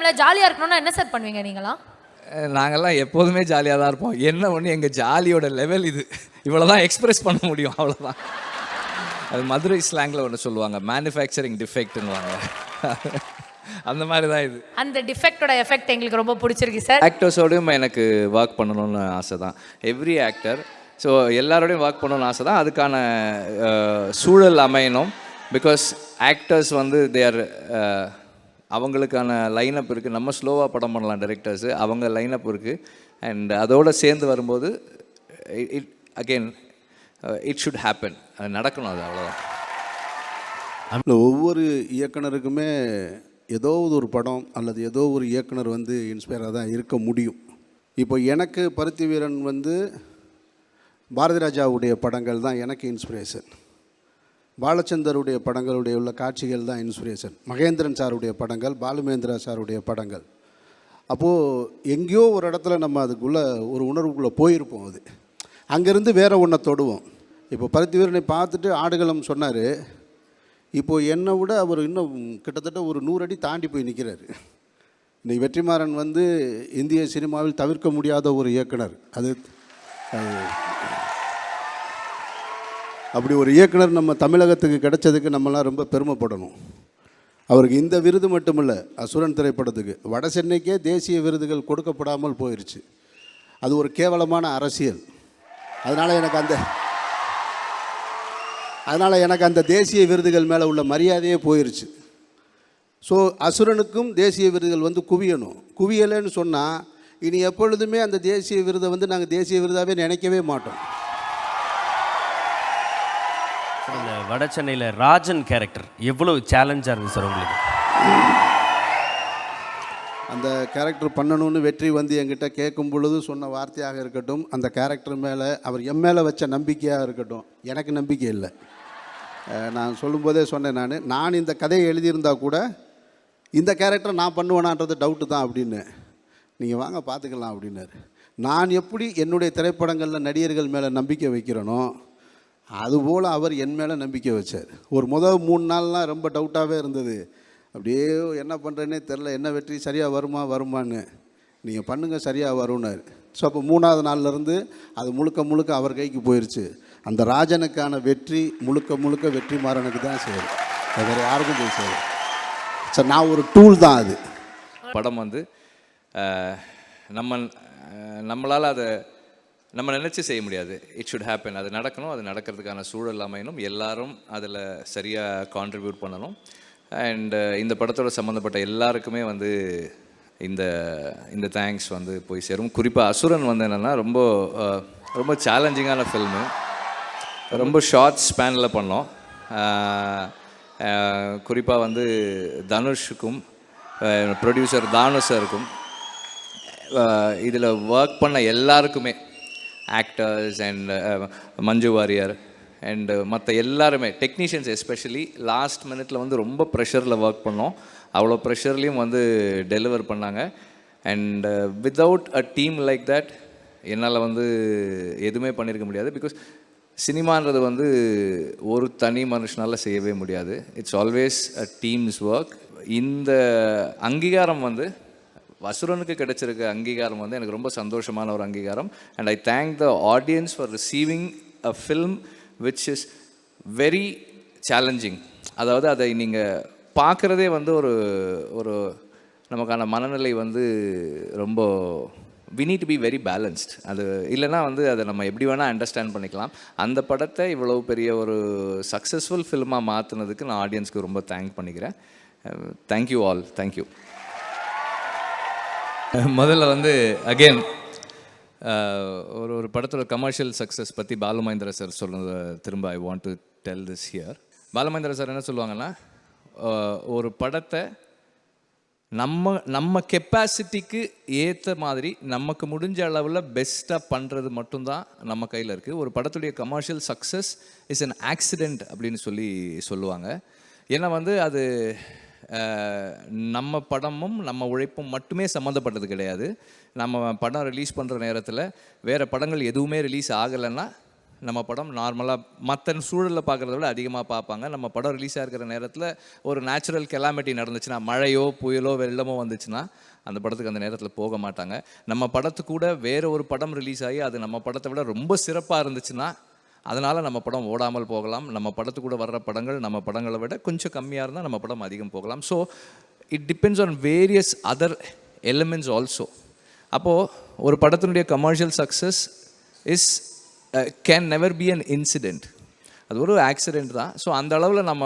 டைம்ல ஜாலியா இருக்கணும்னா என்ன சார் பண்ணுவீங்க நீங்களாம்? நாங்கள்லாம் எப்போதுமே ஜாலியாக தான் இருப்போம். என்ன ஒன்று எங்கள் ஜாலியோட லெவல் இது. இவ்வளோ தான் எக்ஸ்பிரஸ் பண்ண முடியும், அவ்வளோதான். அது மதுரை ஸ்லாங்கில் ஒன்று சொல்லுவாங்க, மேனுஃபேக்சரிங் டிஃபெக்ட்னுவாங்க. அந்த மாதிரி தான் இது. அந்த டிஃபெக்டோட எஃபெக்ட் எங்களுக்கு ரொம்ப பிடிச்சிருக்கு சார். ஆக்டர்ஸோடையும் எனக்கு ஒர்க் பண்ணணும்னு ஆசை தான். எவ்ரி ஆக்டர், ஸோ எல்லாரோடையும் ஒர்க் பண்ணணும்னு ஆசை தான். அதுக்கான சூழல் அமையணும். பிகாஸ் ஆக்டர்ஸ் வந்து தேர் அவங்களுக்கான லைனப் இருக்குது. நம்ம ஸ்லோவாக படம் பண்ணலாம் டைரக்டர்ஸு, அவங்க லைனப் இருக்குது. அண்ட் அதோடு சேர்ந்து வரும்போது it again it should happen. அது நடக்கணும், அது அவ்வளோதான். ஒவ்வொரு இயக்குனருக்குமே ஏதோ ஒரு படம் அல்லது ஏதோ ஒரு இயக்குனர் வந்து இன்ஸ்பயராக தான் இருக்க முடியும். இப்போ எனக்கு பருத்தி வீரன் வந்து பாரதி ராஜாவுடைய படங்கள் தான் எனக்கு இன்ஸ்பிரேஷன். பாலச்சந்தருடைய படங்களுடைய உள்ள காட்சிகள் தான் இன்ஸ்பிரேஷன். மகேந்திரன் சாருடைய படங்கள், பாலுமேந்திரா சாருடைய படங்கள். அப்போது எங்கேயோ ஒரு இடத்துல நம்ம அதுக்குள்ளே ஒரு உணர்வுக்குள்ளே போயிருப்போம். அது அங்கேருந்து வேறு ஒன்றை தொடுவோம். இப்போ பருத்தி வீரனை பார்த்துட்டு ஆடுகளம் சொன்னார். இப்போது என்னை விட அவர் இன்னும் கிட்டத்தட்ட ஒரு 100 அடி தாண்டி போய் நிற்கிறாரு. இன்றைக்கி வெற்றிமாறன் வந்து இந்திய சினிமாவில் தவிர்க்க முடியாத ஒரு இயக்குனர். அது அப்படி ஒரு இயக்குனர் நம்ம தமிழகத்துக்கு கிடைச்சதுக்கு நம்மளாம் ரொம்ப பெருமைப்படணும். அவருக்கு இந்த விருது மட்டுமில்லை, அசுரன் திரைப்படத்துக்கு வட சென்னைக்கே தேசிய விருதுகள் கொடுக்கப்படாமல் போயிடுச்சு. அது ஒரு கேவலமான அரசியல். அதனால் எனக்கு அந்த தேசிய விருதுகள் மேலே உள்ள மரியாதையே போயிடுச்சு. ஸோ அசுரனுக்கும் தேசிய விருதுகள் வந்து குவியணும். குவியலைன்னு சொன்னால் இனி எப்பொழுதுமே அந்த தேசிய விருதை வந்து நாங்கள் தேசிய விருதாகவே நினைக்கவே மாட்டோம். அந்த வட சென்னையில் ராஜன் கேரக்டர் எவ்வளோ சேலஞ்சாக இருந்துச்சு சார் உங்களுக்கு? அந்த கேரக்டர் பண்ணணும்னு வெற்றி வந்து என்கிட்ட கேட்கும் பொழுது சொன்ன வார்த்தையாக இருக்கட்டும், அந்த கேரக்டர் மேலே அவர் என் மேலே வச்ச நம்பிக்கையாக இருக்கட்டும், எனக்கு நம்பிக்கை இல்லை. நான் சொல்லும்போதே சொன்னேன், நான் இந்த கதையை எழுதியிருந்தால் கூட இந்த கேரக்டர் நான் பண்ணுவேனான்றது டவுட்டு தான் அப்படின்னு. நீங்கள் வாங்க பார்த்துக்கலாம் அப்படின்னாரு. நான் எப்படி என்னுடைய திரைப்படங்களில் நடிகர்கள் மேலே நம்பிக்கை வைக்கிறேனோ அதுபோல் அவர் என் மேலே நம்பிக்கை வச்சார். ஒரு முதல் 3 நாள்லாம் ரொம்ப டவுட்டாகவே இருந்தது. அப்படியே என்ன பண்ணுறேன்னே தெரில, என்ன வெற்றி சரியாக வருமான்னு. நீங்கள் பண்ணுங்கள் சரியாக வரும்னாரு. ஸோ அப்போ 3ஆவது நாள்லேருந்து அது முழுக்க அவர் கைக்கு போயிடுச்சு. அந்த ராஜனுக்கான வெற்றி முழுக்க வெற்றிமாறனுக்கு தான் சேரும், வேறு யாருக்கும் போய் சேரும். சார் நான் ஒரு டூல் தான். அது படம் வந்து நம்மளால் அதை நம்ம நினச்சி செய்ய முடியாது. It should happen. அது நடக்கணும். அது நடக்கிறதுக்கான சூழல் அமையணும். எல்லாரும் அதில் சரியாக கான்ட்ரிபியூட் பண்ணணும். அண்டு இந்த படத்தோட சம்மந்தப்பட்ட எல்லாருக்குமே வந்து இந்த தேங்க்ஸ் வந்து போய் சேரும். குறிப்பாக அசுரன் வந்து என்னென்னா ரொம்ப சேலஞ்சிங்கான ஃபில்மு. ரொம்ப ஷார்ட் ஸ்பேனில் பண்ணோம். குறிப்பாக வந்து தனுஷுக்கும் ப்ரொடியூசர் தானு சாருக்கும் இதில் ஒர்க் பண்ண எல்லாருக்குமே, actors and Manju Warrier and மற்ற எல்லாருமே, டெக்னீஷியன்ஸ் எஸ்பெஷலி லாஸ்ட் மினிட்ல வந்து ரொம்ப ப்ரெஷரில் ஒர்க் பண்ணோம். அவ்வளோ ப்ரெஷர்லேயும் வந்து டெலிவர் பண்ணாங்க. And without a team like that என்னால் வந்து எதுவுமே பண்ணியிருக்க முடியாது. பிகாஸ் சினிமான்றது வந்து ஒரு தனி மனுஷனால் செய்யவே முடியாது. It's always a teams work. இந்த அங்கீகாரம் வந்து அசுரனுக்கு கிடைச்சிருக்க அங்கீகாரம் வந்து எனக்கு ரொம்ப சந்தோஷமான ஒரு அங்கீகாரம். And I thank the audience for receiving a film which is very challenging. அதாவது அதை நீங்கள் பார்க்குறதே வந்து ஒரு நமக்கான மனநிலை வந்து ரொம்ப we need to be very balanced. அது இல்லைனா வந்து அதை நம்ம எப்படி வேணால் அண்டர்ஸ்டாண்ட் பண்ணிக்கலாம். அந்த படத்தை இவ்வளோ பெரிய ஒரு சக்ஸஸ்ஃபுல் ஃபில்மாக மாற்றினதுக்கு நான் ஆடியன்ஸ்க்கு ரொம்ப தேங்க் பண்ணிக்கிறேன். Thank you all. தேங்க்யூ. முதல்ல வந்து அகெயின் ஒரு படத்தோட கமர்ஷியல் சக்ஸஸ் பற்றி பாலுமகேந்திரா சார் சொன்னதை திரும்ப I want to tell this here. Balu Mahendra sir என்ன சொல்லுவாங்கன்னா, ஒரு படத்தை நம்ம கெப்பாசிட்டிக்கு ஏற்ற மாதிரி நமக்கு முடிஞ்ச அளவில் பெஸ்ட்டாக பண்ணுறது மட்டும்தான் நம்ம கையில் இருக்குது. ஒரு படத்துடைய commercial success is an accident அப்படின்னு சொல்லுவாங்க. ஏன்னா வந்து அது நம்ம படமும் நம்ம உழைப்பும் மட்டுமே சம்மந்தப்பட்டது கிடையாது. நம்ம படம் ரிலீஸ் பண்ணுற நேரத்தில் வேறு படங்கள் எதுவுமே ரிலீஸ் ஆகலைன்னா நம்ம படம் நார்மலாக மற்ற சூழலில் பார்க்குறத விட அதிகமாக பார்ப்பாங்க. நம்ம படம் ரிலீஸ் ஆகிருக்கிற நேரத்தில் ஒரு நேச்சுரல் கெலாமிட்டி நடந்துச்சுன்னா, மழையோ புயலோ வெள்ளமோ வந்துச்சுன்னா அந்த படத்துக்கு அந்த நேரத்தில் போக மாட்டாங்க. நம்ம படத்து கூட வேறு ஒரு படம் ரிலீஸ் ஆகி அது நம்ம படத்தை விட ரொம்ப சிறப்பாக இருந்துச்சுன்னா அதனால் நம்ம படம் ஓடாமல் போகலாம். நம்ம படத்து கூட வர்ற படங்கள் நம்ம படங்களை விட கொஞ்சம் கம்மியாக இருந்தால் நம்ம படம் அதிகம் போகலாம். So it depends on various other elements also. அப்போது ஒரு படத்தினுடைய commercial success is can never be an incident. அது ஒரு ஆக்சிடெண்ட் தான். ஸோ அந்த அளவில் நம்ம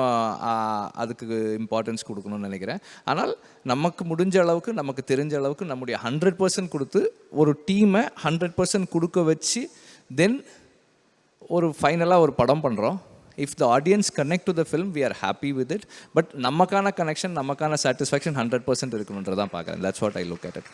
அதுக்கு இம்பார்ட்டன்ஸ் கொடுக்கணும்னு நினைக்கிறேன். ஆனால் நமக்கு முடிஞ்ச அளவுக்கு, நமக்கு தெரிஞ்ச அளவுக்கு நம்முடைய 100% கொடுத்து ஒரு டீமை 100% கொடுக்க வச்சு தென் ஒரு ஃபைனலாக ஒரு படம் பண்ணுறோம். If the audience connect to the film we are happy with it. But நமக்கான கனெக்ஷன், நமக்கான சாட்டிஸ்ஃபேக்ஷன் 100% இருக்கணுன்றதான் பார்க்குறேன். That's what I look at it.